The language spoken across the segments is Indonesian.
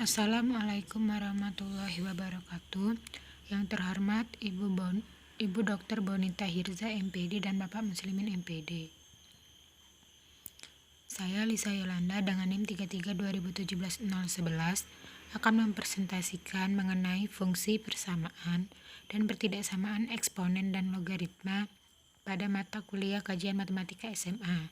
Assalamualaikum warahmatullahi wabarakatuh. Yang terhormat Ibu Dr. Bonita Hirza MPD dan Bapak Muslimin MPD. Saya Lisa Yolanda dengan NIM 332017-011 akan mempresentasikan mengenai fungsi persamaan dan pertidaksamaan eksponen dan logaritma pada mata kuliah kajian matematika SMA.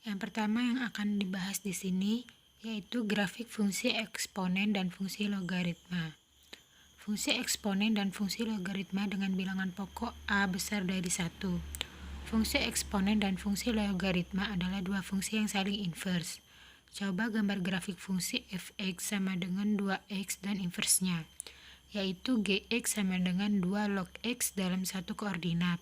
Yang pertama yang akan dibahas di sini yaitu grafik fungsi eksponen dan fungsi logaritma. Fungsi eksponen dan fungsi logaritma dengan bilangan pokok A besar dari 1. Fungsi eksponen dan fungsi logaritma adalah dua fungsi yang saling inverse. Coba gambar grafik fungsi fx sama dengan 2x dan inversnya, yaitu gx sama dengan 2 log x dalam satu koordinat.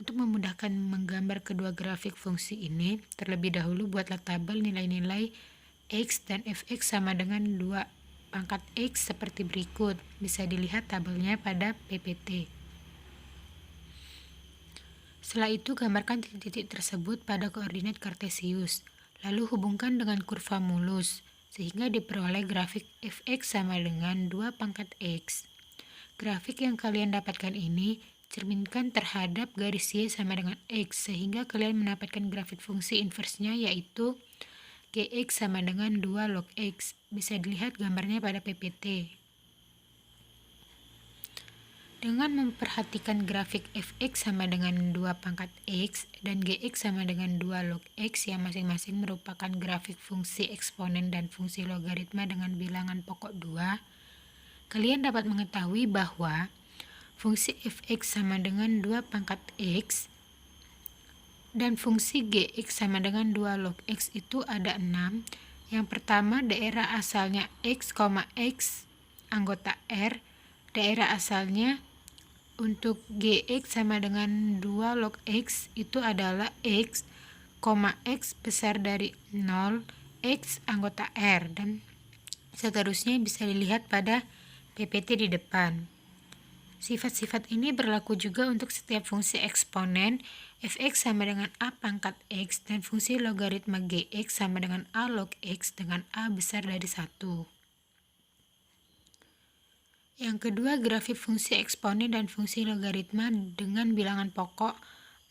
Untuk memudahkan menggambar kedua grafik fungsi ini, terlebih dahulu buatlah tabel nilai-nilai x dan fx sama dengan 2 pangkat x seperti berikut. Bisa dilihat tabelnya pada PPT. Setelah itu, gambarkan titik-titik tersebut pada koordinat kartesius, lalu hubungkan dengan kurva mulus, sehingga diperoleh grafik fx sama dengan 2 pangkat x. Grafik yang kalian dapatkan ini cerminkan terhadap garis y sama dengan x, sehingga kalian mendapatkan grafik fungsi inversnya yaitu gx sama dengan 2 log x. Bisa dilihat gambarnya pada PPT. Dengan memperhatikan grafik fx sama dengan 2 pangkat x dan gx sama dengan 2 log x yang masing-masing merupakan grafik fungsi eksponen dan fungsi logaritma dengan bilangan pokok 2, kalian dapat mengetahui bahwa fungsi fx sama dengan 2 pangkat x dan fungsi gx sama dengan 2 log x itu ada 6. Yang pertama, daerah asalnya x, x anggota R. Daerah asalnya untuk gx sama dengan 2 log x itu adalah x, x besar dari 0, x anggota R, dan seterusnya bisa dilihat pada PPT di depan. Sifat-sifat ini berlaku juga untuk setiap fungsi eksponen fx sama dengan a pangkat x dan fungsi logaritma gx sama dengan a log x dengan a besar dari 1. Yang kedua, grafik fungsi eksponen dan fungsi logaritma dengan bilangan pokok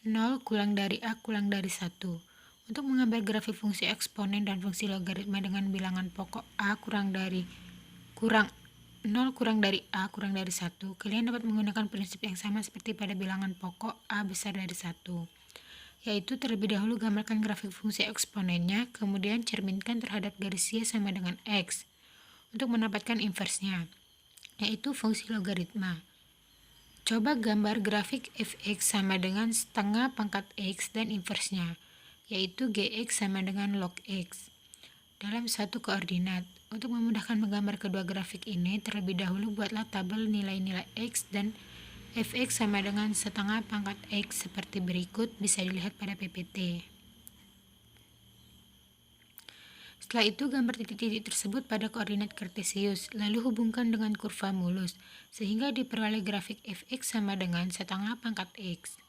0 kurang dari a kurang dari 1. Untuk mengambil grafik fungsi eksponen dan fungsi logaritma dengan bilangan pokok a kurang 0 kurang dari a kurang dari 1, kalian dapat menggunakan prinsip yang sama seperti pada bilangan pokok a besar dari 1, yaitu terlebih dahulu gambarkan grafik fungsi eksponennya, kemudian cerminkan terhadap garis y sama dengan x untuk mendapatkan inversnya, yaitu fungsi logaritma. Coba gambar grafik fx sama dengan setengah pangkat x dan inversnya, yaitu gx sama dengan log x dalam satu koordinat. Untuk memudahkan menggambar kedua grafik ini, terlebih dahulu buatlah tabel nilai-nilai x dan fx sama dengan setengah pangkat x seperti berikut. Bisa dilihat pada PPT. Setelah itu, gambar titik-titik tersebut pada koordinat kartesius, lalu hubungkan dengan kurva mulus, sehingga diperoleh grafik fx sama dengan setengah pangkat x.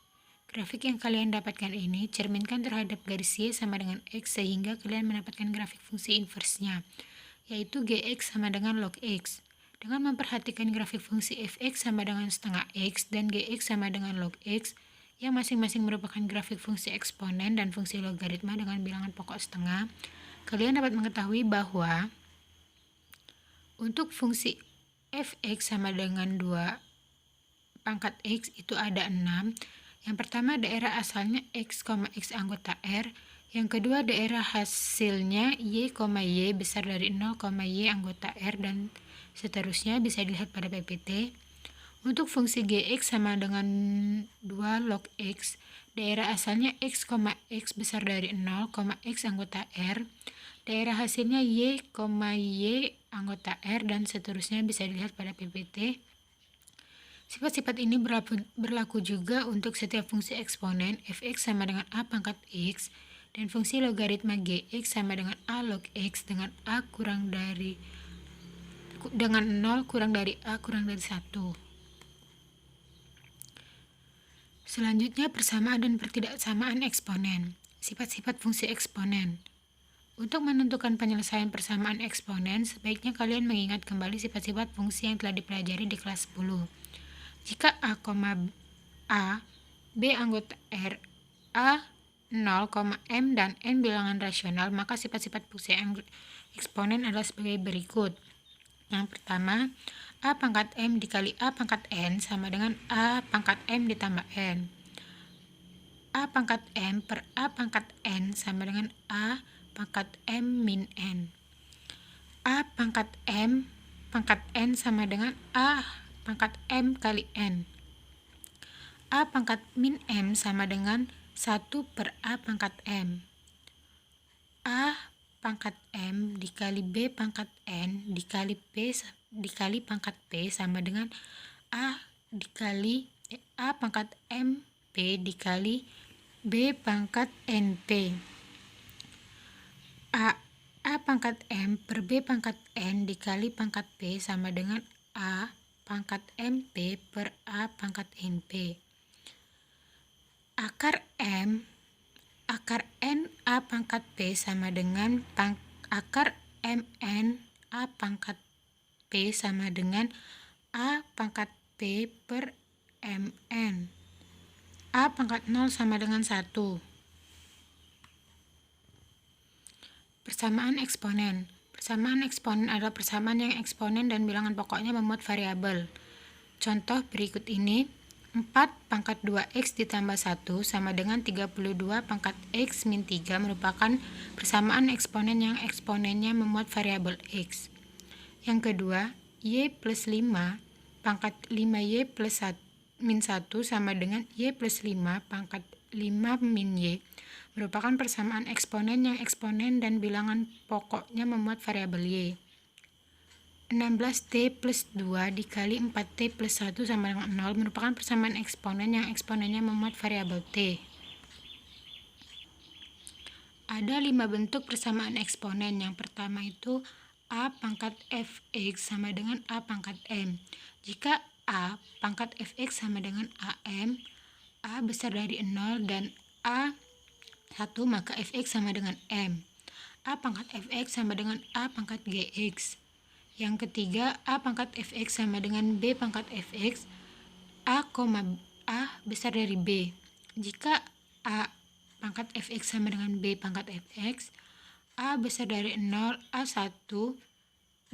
Grafik yang kalian dapatkan ini cerminkan terhadap garis y sama dengan x, sehingga kalian mendapatkan grafik fungsi inversnya, yaitu gx sama dengan log x. Dengan memperhatikan grafik fungsi fx sama dengan setengah x dan gx sama dengan log x, yang masing-masing merupakan grafik fungsi eksponen dan fungsi logaritma dengan bilangan pokok setengah, kalian dapat mengetahui bahwa untuk fungsi fx sama dengan 2 pangkat x itu ada 6. Yang pertama, daerah asalnya x, x anggota R. Yang kedua, daerah hasilnya y, y besar dari 0, y anggota R, dan seterusnya. Bisa dilihat pada PPT. Untuk fungsi gx sama dengan 2 log x, daerah asalnya x, x besar dari 0, x anggota R. Daerah hasilnya y, y anggota R, dan seterusnya. Bisa dilihat pada PPT. Sifat-sifat ini berlaku juga untuk setiap fungsi eksponen fx sama dengan a pangkat x dan fungsi logaritma gx sama dengan a log x dengan 0 kurang dari a kurang dari 1. Selanjutnya, persamaan dan pertidaksamaan eksponen. Sifat-sifat fungsi eksponen. Untuk menentukan penyelesaian persamaan eksponen, sebaiknya kalian mengingat kembali sifat-sifat fungsi yang telah dipelajari di kelas 10. Jika A, A, B anggota R, A 0, M dan N bilangan rasional, maka sifat-sifat fungsi eksponen adalah sebagai berikut. Yang pertama, A pangkat M dikali A pangkat N sama dengan A pangkat M ditambah N. A pangkat M per A pangkat N sama dengan A pangkat M min N. A pangkat M pangkat N sama dengan A pangkat M kali N. A pangkat min M sama dengan 1 per A pangkat M. A pangkat M dikali B pangkat N dikali pangkat P sama dengan A dikali A pangkat M P dikali B pangkat NP. A pangkat M per B pangkat N dikali pangkat P sama dengan A pangkat MP per A pangkat NP. Akar N A pangkat P sama dengan akar MN A pangkat P sama dengan A pangkat P per MN. A pangkat 0 sama dengan 1. Persamaan eksponen. Persamaan eksponen adalah persamaan yang eksponen dan bilangan pokoknya memuat variabel. Contoh berikut ini, 4 pangkat 2x ditambah 1 sama dengan 32 pangkat x min 3 merupakan persamaan eksponen yang eksponennya memuat variabel x. Yang kedua, y plus 5 pangkat 5y plus min 1 sama dengan y plus 5 pangkat 5 min y merupakan persamaan eksponen yang eksponen dan bilangan pokoknya memuat variabel y. 16t plus 2 dikali 4t plus 1 sama dengan 0 merupakan persamaan eksponen yang eksponennya memuat variabel t. Ada 5 bentuk persamaan eksponen. Yang pertama itu A pangkat fx sama dengan A pangkat m. Jika A pangkat fx sama dengan am, A besar dari 0 dan A 1, maka fx sama dengan m. A pangkat fx sama dengan A pangkat gx. Yang ketiga, A pangkat fx sama dengan B pangkat fx, A, besar dari B. Jika A pangkat fx sama dengan B pangkat fx, A besar dari 0, A 1,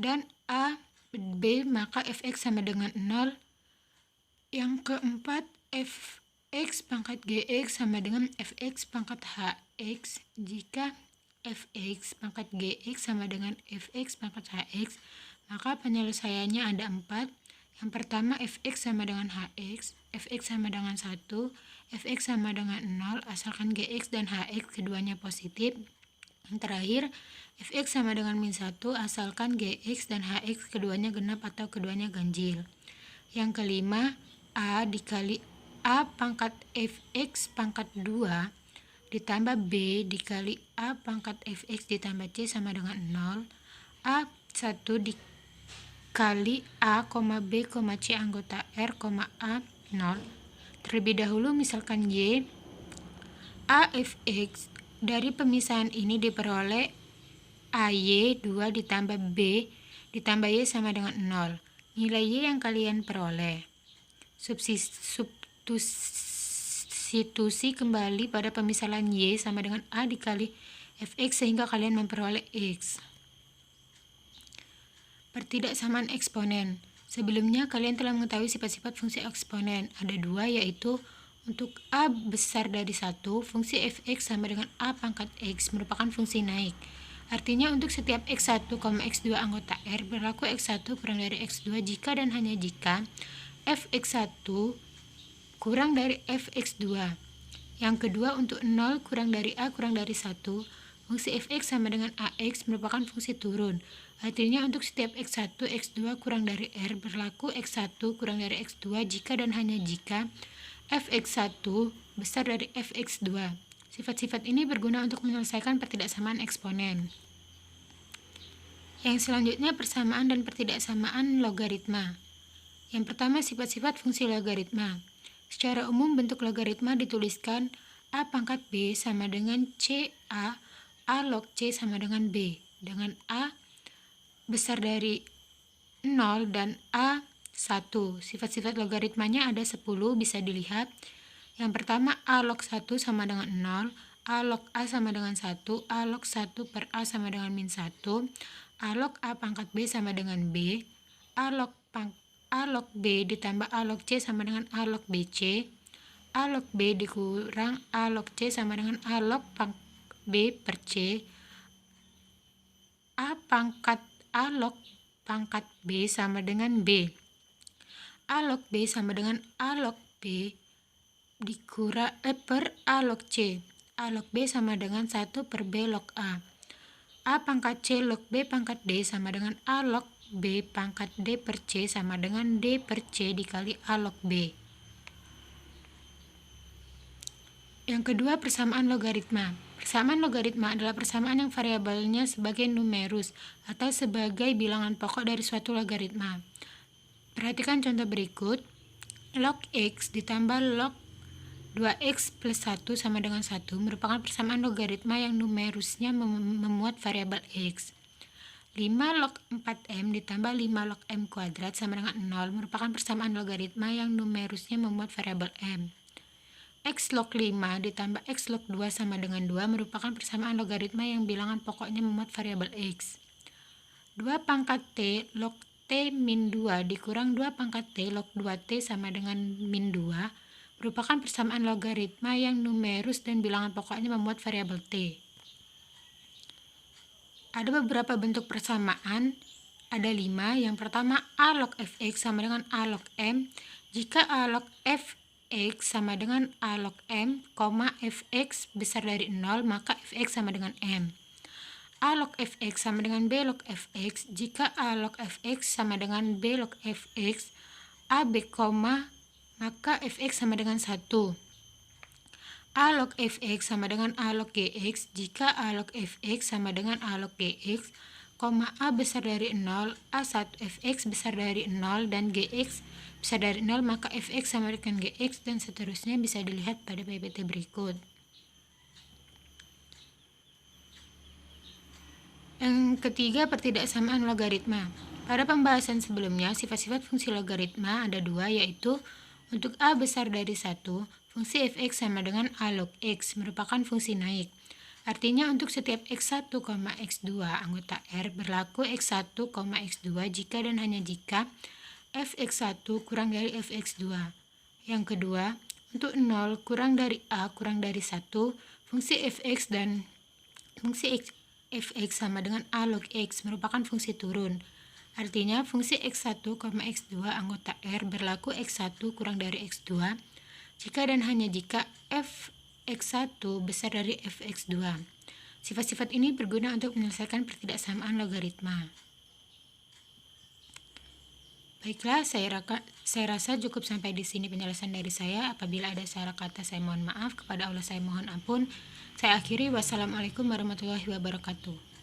dan A, B, maka fx sama dengan 0. Yang keempat, fx pangkat gx sama dengan fx pangkat hx. Jika fx pangkat gx sama dengan fx pangkat hx, maka penyelesaiannya ada 4. Yang pertama, fx sama dengan hx, fx sama dengan 1, fx sama dengan 0, asalkan gx dan hx keduanya positif. Yang terakhir, fx sama dengan min 1, asalkan gx dan hx keduanya genap atau keduanya ganjil. Yang kelima, A dikali A pangkat fx pangkat 2 ditambah B dikali A pangkat fx ditambah C sama dengan 0. A1 dikali A, B, C anggota R, A 0. Terlebih dahulu misalkan Y, A fx dari pemisahan ini diperoleh AY 2 ditambah B ditambah Y sama dengan 0. Nilai Y yang kalian peroleh. Substitusi kembali pada pemisahan Y sama dengan A dikali fx sehingga kalian memperoleh X. Pertidaksamaan eksponen. Sebelumnya kalian telah mengetahui sifat-sifat fungsi eksponen. Ada 2, yaitu untuk A besar dari 1, fungsi fx sama dengan A pangkat x merupakan fungsi naik. Artinya untuk setiap x1, x2 anggota R berlaku x1 kurang dari x2 jika dan hanya jika fx1 kurang dari fx2. Yang kedua, untuk 0 kurang dari A kurang dari 1, fungsi fx sama dengan ax merupakan fungsi turun. Artinya untuk setiap x1, x2 kurang dari R berlaku x1 kurang dari x2 jika dan hanya jika fx1 besar dari fx2. Sifat-sifat ini berguna untuk menyelesaikan pertidaksamaan eksponen. Yang selanjutnya, persamaan dan pertidaksamaan logaritma. Yang pertama, sifat-sifat fungsi logaritma. Secara umum bentuk logaritma dituliskan A pangkat B sama dengan CA A log C sama dengan B, dengan A besar dari 0 dan A 1. Sifat-sifat logaritmanya ada 10, bisa dilihat. Yang pertama, A log 1 sama dengan 0, A log A sama dengan 1, A log 1 per A sama dengan min 1, A log A pangkat B sama dengan B, A log B ditambah A log C sama dengan A log BC, A log B dikurang A log C sama dengan A log B per C, A log pangkat B sama dengan B, A log B sama dengan A log B dikurang per A log C, A log B sama dengan 1 per B log A pangkat C log B pangkat D sama dengan A log B pangkat D per C sama dengan D per C dikali A log B. Yang kedua, persamaan logaritma. Persamaan logaritma adalah persamaan yang variabelnya sebagai numerus atau sebagai bilangan pokok dari suatu logaritma. Perhatikan contoh berikut. Log X ditambah log 2X plus 1 sama dengan 1 merupakan persamaan logaritma yang numerusnya memuat variabel X. 5 log 4M ditambah 5 log M kuadrat sama dengan 0 merupakan persamaan logaritma yang numerusnya memuat variabel M. X log 5 ditambah X log 2 sama dengan 2 merupakan persamaan logaritma yang bilangan pokoknya memuat variabel X. 2 pangkat T log T min 2 dikurang 2 pangkat T log 2T sama dengan min 2 merupakan persamaan logaritma yang numerus dan bilangan pokoknya memuat variabel T. Ada beberapa bentuk persamaan, ada 5. Yang pertama, A log Fx sama dengan A log M jika A log Fx sama dengan A log M, Fx besar dari 0, maka Fx sama dengan M. A log Fx sama dengan B log Fx jika A log Fx sama dengan B log Fx, AB, maka Fx sama dengan 1. A log Fx sama dengan A log Gx jika A log Fx sama dengan A log Gx, A besar dari 0, A1 Fx besar dari 0, dan Gx besar dari 0, maka Fx sama dengan Gx, dan seterusnya bisa dilihat pada PPT berikut. Yang ketiga, pertidaksamaan logaritma. Pada pembahasan sebelumnya, sifat-sifat fungsi logaritma ada 2, yaitu untuk A besar dari 1, fungsi Fx sama dengan A log X merupakan fungsi naik. Artinya untuk setiap X1, X2 anggota R berlaku X1, X2 jika dan hanya jika Fx1 kurang dari Fx2. Yang kedua, untuk 0 kurang dari A kurang dari 1, fungsi Fx dan fungsi Fx sama dengan A log X merupakan fungsi turun. Artinya fungsi X1, X2 anggota R berlaku X1 kurang dari X2 jika dan hanya jika Fx1 besar dari Fx2. Sifat-sifat ini berguna untuk menyelesaikan pertidaksamaan logaritma. Baiklah, saya rasa cukup sampai di sini penjelasan dari saya. Apabila ada salah kata, saya mohon maaf. Kepada Allah saya mohon ampun. Saya akhiri. Wassalamualaikum warahmatullahi wabarakatuh.